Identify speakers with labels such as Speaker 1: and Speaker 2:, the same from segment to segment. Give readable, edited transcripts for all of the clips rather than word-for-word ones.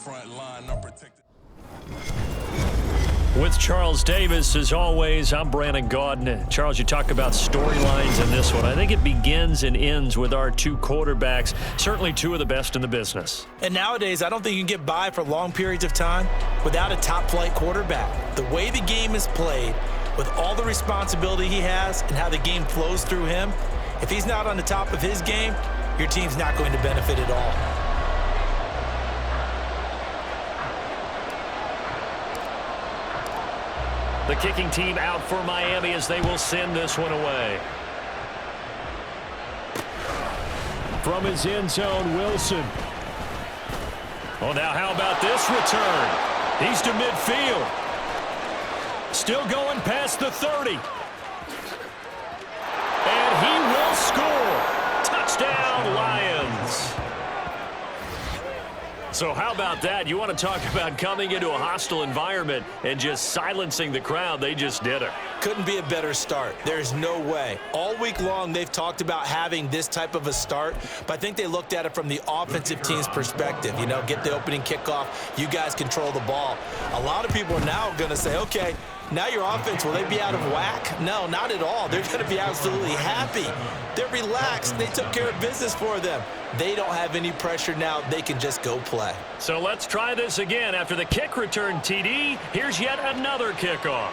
Speaker 1: front line unprotected.
Speaker 2: With Charles Davis, as always, I'm Brandon Gaudin. Charles, you talk about storylines in this one. I think it begins and ends with our two quarterbacks, certainly two of the best in the business.
Speaker 3: And nowadays, I don't think you can get by for long periods of time without a top-flight quarterback. The way the game is played, with all the responsibility he has and how the game flows through him, if he's not on the top of his game, your team's not going to benefit at all.
Speaker 2: The kicking team out for Miami as they will send this one away. From his end zone, Wilson. Oh, now how about this return? He's to midfield. Still going past the 30. And he will score. Touchdown, Lions. So how about that? You want to talk about coming into a hostile environment and just silencing the crowd. They just did it.
Speaker 3: Couldn't be a better start. There's no way. All week long, they've talked about having this type of a start, but I think they looked at it from the offensive team's perspective. You know, get the opening kickoff. You guys control the ball. A lot of people are now going to say, okay, now your offense, will they be out of whack? No, not at all. They're going to be absolutely happy. They're relaxed. They took care of business for them. They don't have any pressure now. They can just go play.
Speaker 2: So let's try this again. After the kick return, TD, here's yet another kickoff.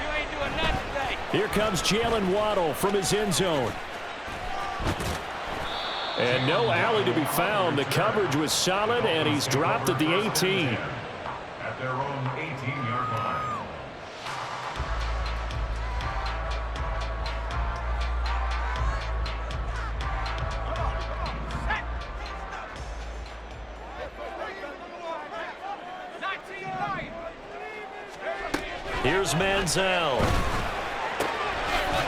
Speaker 4: You ain't doing nothing today.
Speaker 2: Here comes Jalen Waddle from his end zone. And no alley to be found. The coverage was solid, and he's dropped at the 18.
Speaker 5: At their own 18-yard line.
Speaker 2: Here's Manziel.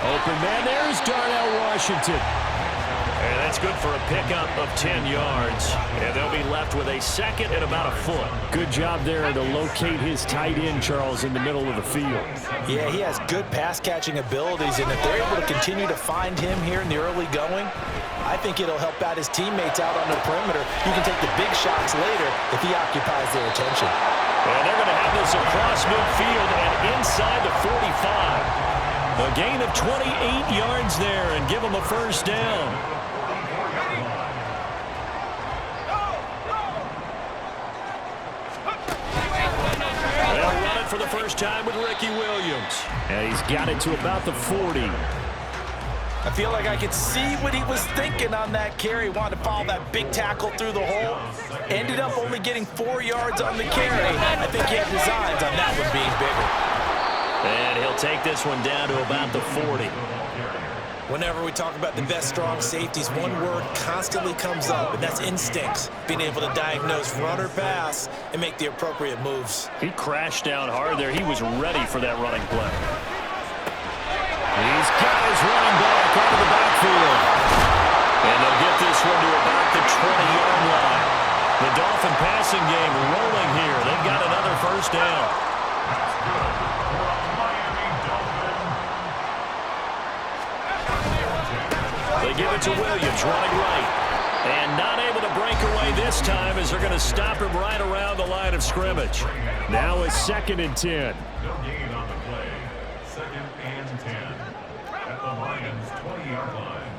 Speaker 2: Open man. There's Darnell Washington. And that's good for a pickup of 10 yards. And they'll be left with a second and about a foot. Good job there to locate his tight end, Charles, in the middle of the field.
Speaker 3: Yeah, he has good pass-catching abilities, and if they're able to continue to find him here in the early going, I think it'll help out his teammates out on the perimeter. You can take the big shots later if he occupies their attention.
Speaker 2: And they're going to have this across midfield and inside the 45. A gain of 28 yards there and give them a first down. They'll run it for the first time with Ricky Williams. And he's got it to about the 40.
Speaker 3: I feel like I could see what he was thinking on that carry. Wanted to follow that big tackle through the hole. Ended up only getting 4 yards on the carry. I think he had designs on that one being bigger.
Speaker 2: And he'll take this one down to about the 40.
Speaker 3: Whenever we talk about the best strong safeties, one word constantly comes up, and that's instincts. Being able to diagnose run or pass and make the appropriate moves.
Speaker 2: He crashed down hard there. He was ready for that running play. He's got his running back out of the backfield. And they'll get this one to about the 20-yard line. The Dolphin passing game rolling here. They've got another first down. They give it to Williams, running right. And not able to break away this time as they're going to stop him right around the line of scrimmage. Now it's 2nd and 10.
Speaker 5: No gain on the play. 2nd and 10. At the Lions' 20-yard line.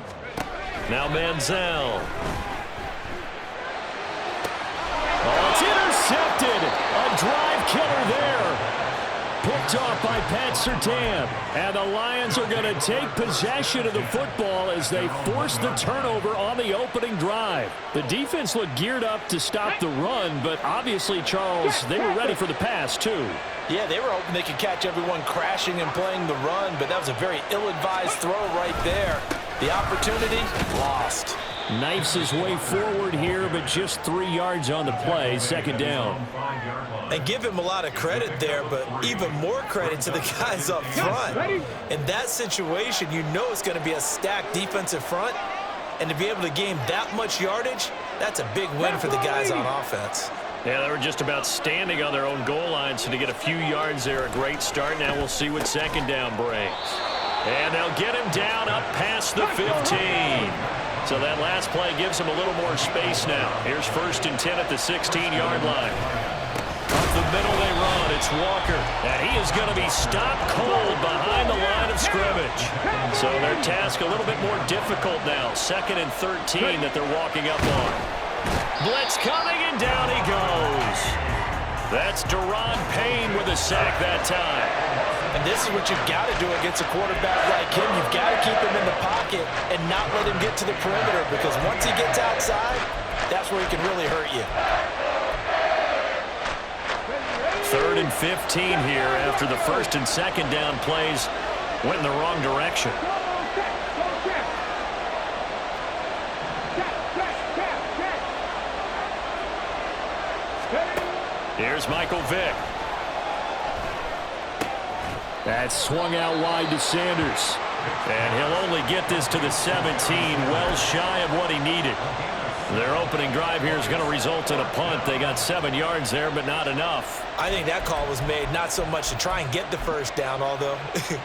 Speaker 2: Now Manziel. Oh, it's intercepted. A drive killer there. Picked off by Pat Surtain. And the Lions are going to take possession of the football as they force the turnover on the opening drive. The defense looked geared up to stop the run, but obviously, Charles, they were ready for the pass, too.
Speaker 3: Yeah, they were hoping they could catch everyone crashing and playing the run, but that was a very ill-advised throw right there. The opportunity, lost.
Speaker 2: Knifes his way forward here, but just 3 yards on the play, 2nd down.
Speaker 3: And give him a lot of credit there, but even more credit to the guys up front. In that situation, you know it's going to be a stacked defensive front, and to be able to gain that much yardage, that's a big win for the guys on offense.
Speaker 2: Yeah, they were just about standing on their own goal line, so to get a few yards there, a great start. Now we'll see what 2nd down brings. And they'll get him down up past the 15. So that last play gives him a little more space now. Here's 1st and 10 at the 16-yard line. Up the middle they run. It's Walker. And he is going to be stopped cold behind the line of scrimmage. So their task a little bit more difficult now. 2nd and 13 that they're walking up on. Blitz coming, and down he goes. That's Deron Payne with a sack that time.
Speaker 3: And this is what you've got to do against a quarterback like him. You've got to keep him in the pocket and not let him get to the perimeter, because once he gets outside, that's where he can really hurt you.
Speaker 2: 3rd and 15 here after the 1st and 2nd down plays went in the wrong direction. Here's Michael Vick. That's swung out wide to Sanders. And he'll only get this to the 17, well shy of what he needed. Their opening drive here is going to result in a punt. They got 7 yards there, but not enough.
Speaker 3: I think that call was made not so much to try and get the first down, although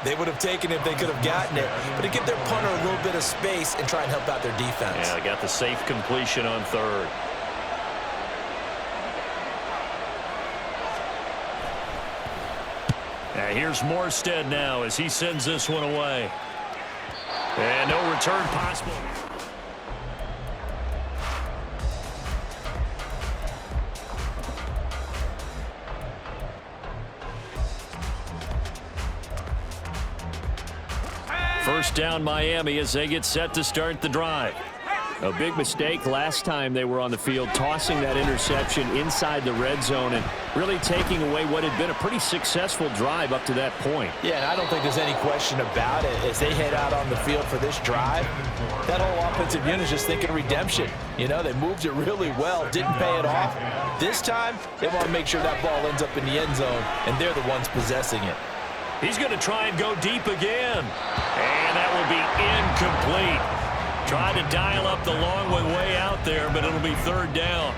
Speaker 3: they would have taken it if they could have gotten it, but to give their punter a little bit of space and try and help out their defense.
Speaker 2: Yeah, they got the safe completion on 3rd. And here's Morstead now as he sends this one away. And no return possible. First down Miami as they get set to start the drive. A big mistake last time they were on the field, tossing that interception inside the red zone and really taking away what had been a pretty successful drive up to that point.
Speaker 3: Yeah, and I don't think there's any question about it. As they head out on the field for this drive, that whole offensive unit is just thinking redemption. You know, they moved it really well, didn't pay it off. This time, they want to make sure that ball ends up in the end zone, and they're the ones possessing it.
Speaker 2: He's going to try and go deep again. And that will be incomplete. Tried to dial up the long one way out there, but it'll be 3rd down.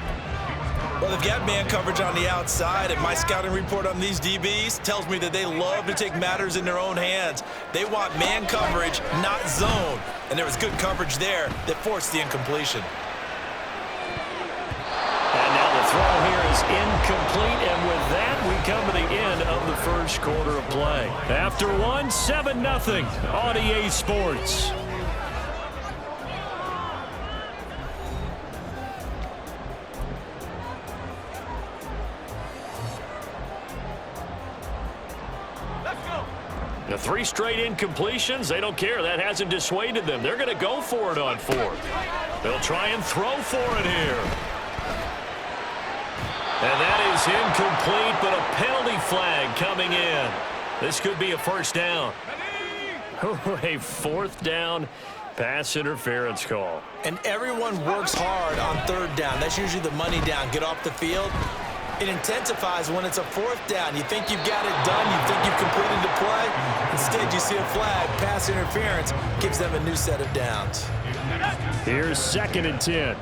Speaker 3: Well, they've got man coverage on the outside, and my scouting report on these DBs tells me that they love to take matters in their own hands. They want man coverage, not zone. And there was good coverage there that forced the incompletion.
Speaker 2: And now the throw here is incomplete, and with that, we come to the end of the first quarter of play. After one, 7-0 on EA Sports. The 3 straight incompletions, they don't care. That hasn't dissuaded them. They're going to go for it on 4th. They'll try and throw for it here. And that is incomplete, but a penalty flag coming in. This could be a 1st down. A 4th down pass interference call.
Speaker 3: And everyone works hard on 3rd down. That's usually the money down. Get off the field. It intensifies when it's a 4th down. You think you've got it done. You think you've completed the play. Instead, you see a flag. Pass interference gives them a new set of downs.
Speaker 2: Here's 2nd and 10.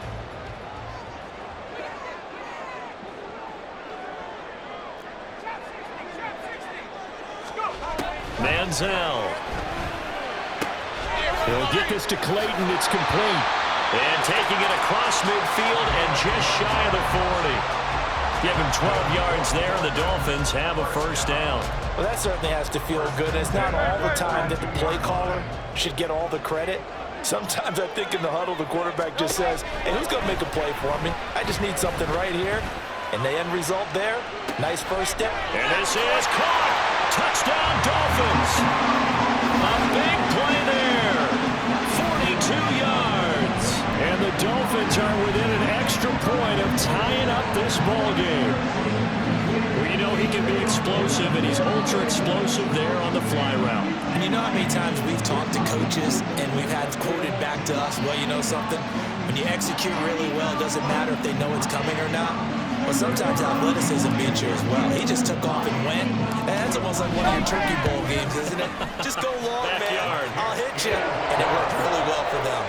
Speaker 2: Manziel. He'll get this to Clayton. It's complete. And taking it across midfield and just shy of the 40. Give him 12 yards there, and the Dolphins have a 1st down.
Speaker 3: Well, that certainly has to feel good. It's not all the time that the play caller should get all the credit. Sometimes I think in the huddle, the quarterback just says, hey, who's going to make a play for me? I just need something right here. And the end result there, nice 1st step.
Speaker 2: And this is caught. Touchdown, Dolphins. A big play there. 42 yards. And the Dolphins are within an extra point of tying up this ball game. Well, you know he can be explosive, and he's ultra explosive there on the fly route.
Speaker 3: And you know how many times we've talked to coaches and we've had quoted back to us, well, you know something? When you execute really well, it doesn't matter if they know it's coming or not. Well, sometimes athleticism beats you as well. He just took off and went. And that's almost like one of your Turkey Bowl games, isn't it? Just go long,
Speaker 2: Backyard.
Speaker 3: man. I'll hit you. And it worked really well for them.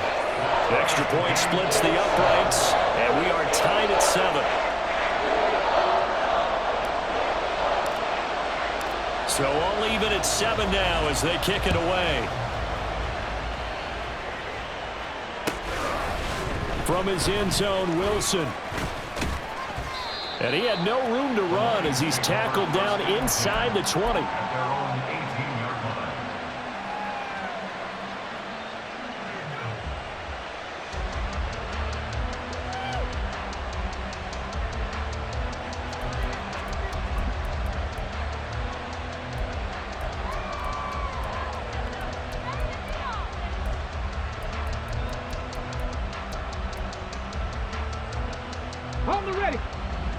Speaker 2: The extra point splits the uprights, and we are tied at 7. So all even at 7 now as they kick it away. From his end zone, Wilson. And he had no room to run as he's tackled down inside the 20.
Speaker 5: At their own 18-yard line.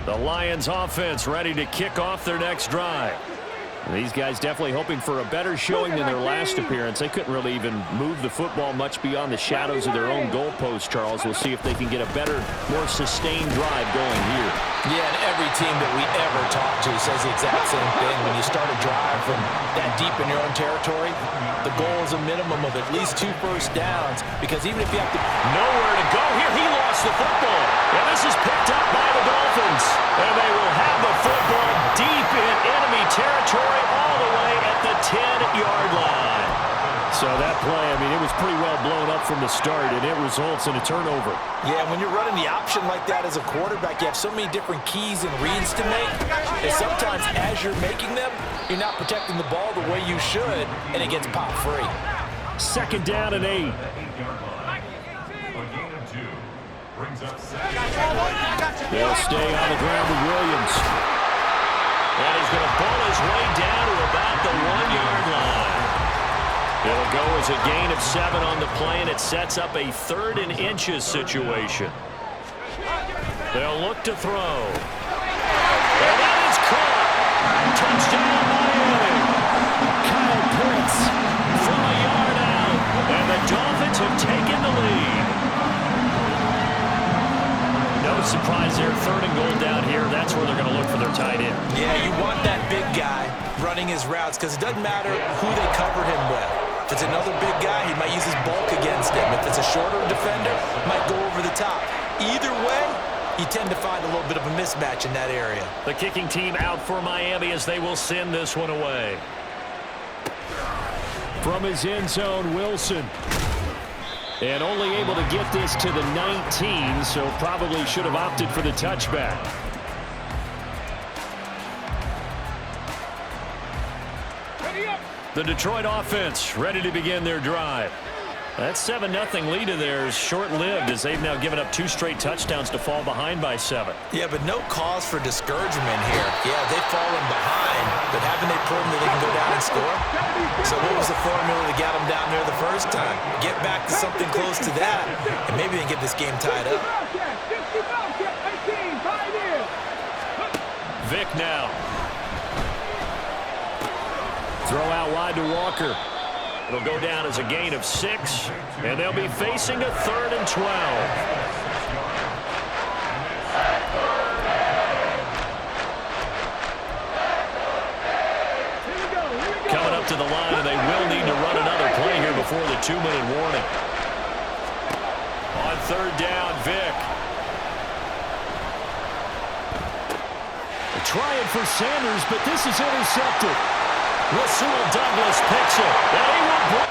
Speaker 2: The Lions offense ready to kick off their next drive. These guys definitely hoping for a better showing than their last appearance. They couldn't really even move the football much beyond the shadows of their own goalpost, Charles. We'll see if they can get a better, more sustained drive going here.
Speaker 3: Yeah, and every team that we ever talk to says the exact same thing. When you start a drive from that deep in your own territory, the goal is a minimum of at least 2 first downs, because even if you have to...
Speaker 2: Nowhere to go here. He lost the football. And this is picked up by the Dolphins. And they will have the football deep in enemy territory all the way at the 10-yard line. So that play, I mean, it was pretty well blown up from the start, and it results in a turnover.
Speaker 3: Yeah, when you're running the option like that as a quarterback, you have so many different keys and reads to make. And sometimes as you're making them, you're not protecting the ball the way you should, and it gets popped free.
Speaker 2: 2nd down and 8.
Speaker 5: At the 8-yard line. A gain of 2 brings up 7.
Speaker 2: They'll stay on the ground with Williams. And he's going to pull his way down to about the 1-yard line. It'll go as a gain of 7 on the play, and it sets up a 3rd and inches situation. They'll look to throw. And that is caught. Touchdown, Miami. Kyle Pitts from a yard out. And the Dolphins have taken the lead. No surprise there. 3rd and goal down here. That's where they're going to look for their tight end.
Speaker 3: Yeah, you want that big guy running his routes, because it doesn't matter who they covered him with. If it's another big guy, he might use his bulk against him. If it's a shorter defender, might go over the top. Either way, you tend to find a little bit of a mismatch in that area.
Speaker 2: The kicking team out for Miami as they will send this one away. From his end zone, Wilson. And only able to get this to the 19, so probably should have opted for the touchback. The Detroit offense ready to begin their drive. That 7-0 lead of theirs short-lived as they've now given up 2 straight touchdowns to fall behind by 7.
Speaker 3: Yeah, but no cause for discouragement here. Yeah, they've fallen behind, but haven't they proven that they can go down and score? So what was the formula that got them down there the first time? Get back to something close to that, and maybe they can get this game tied up.
Speaker 2: Vic now. Throw out wide to Walker. It'll go down as a gain of 6, and they'll be facing a 3rd and 12. Coming up to the line, and they will need to run another play here before the 2-minute warning. On 3rd down, Vic. Trying for Sanders, but this is intercepted. Rasul Douglas picks it. And he will break.